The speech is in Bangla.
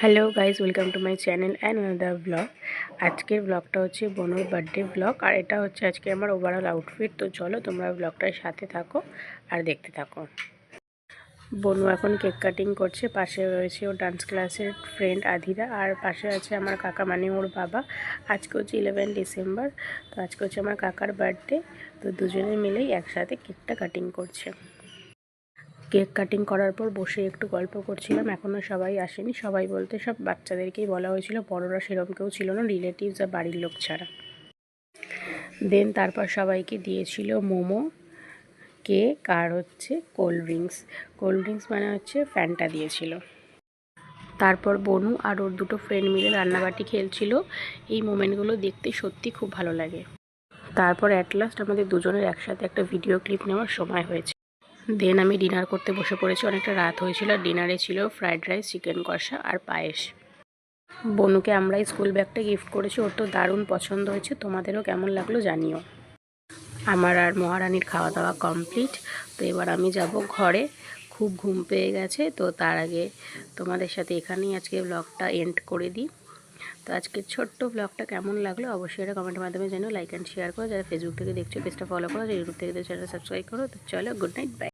Hello guys, welcome to my channel and another blog. আজকের ব্লগটা হচ্ছে বনুর বার্থডে ব্লগ, আর এটা হচ্ছে আজকে আমার ওভারঅল আউটফিট। তো চলো তোমরা ব্লগটার সাথে থাকো আর দেখতে থাকো। বনু এখন কেক কাটিং করছে, পাশে রয়েছে ওর ডান্স ক্লাসের ফ্রেন্ড আধিরা, আর পাশে আছে আমার কাকা মানে ওর বাবা। আজকে হচ্ছে 11 ডিসেম্বর, তো আজকে হচ্ছে আমার কাকার বার্থডে। তো দুজনে মিলেই একসাথে কেকটা কাটিং করছে। কেক কাটিং করার পর বসে একটু গল্প করছিলাম। এখনও সবাই আসেনি, সবাই বলতে সব বাচ্চাদেরকেই বলা হয়েছিল, বড়রা সেরকম কেউ ছিল না, রিলেটিভস আর বাড়ির লোক ছাড়া। দেন তারপর সবাইকে দিয়েছিল মোমো, কেক আর হচ্ছে কোল্ড ড্রিঙ্কস। কোল্ড ড্রিঙ্কস মানে হচ্ছে ফ্যান্টা দিয়েছিল। তারপর বনু আর ওর দুটো ফ্রেন্ড মিলে রান্নাবাটি খেলছিল। এই মোমেন্টগুলো দেখতে সত্যি খুব ভালো লাগে। তারপর অ্যাট লাস্ট আমাদের দুজনের একসাথে একটা ভিডিও ক্লিপ নেওয়ার সময় হয়েছে। দেন আমি ডিনার করতে বসে পড়েছি, অনেকটা রাত হয়েছিল। ডিনারে ছিল ফ্রাইড রাইস, চিকেন কষা আর পায়েস। বনুকে আমরা স্কুল ব্যাগটা গিফট করেছি, ওর তো দারুণ পছন্দ হয়েছে। তোমাদেরও কেমন লাগলো জানিও। আমার আর মহারানীর খাওয়া দাওয়া কমপ্লিট। তো এবার আমি যাব ঘরে, খুব ঘুম পেয়ে গেছে। তো তার আগে তোমাদের সাথে এখানেই আজকে ব্লগটা এন্ড করে দিই। তো আজকের ছোট্ট ব্লগটা কেমন লাগলো অবশ্যই এটা কমেন্টের মাধ্যমে জানিও। লাইক অ্যান্ড শেয়ার করো, যারা ফেসবুক থেকে দেখছো পেজটা ফলো করো, যারা ইউটিউব থেকে চ্যানেল সাবস্ক্রাইব করো। তো চলো, গুড নাইট, বাই।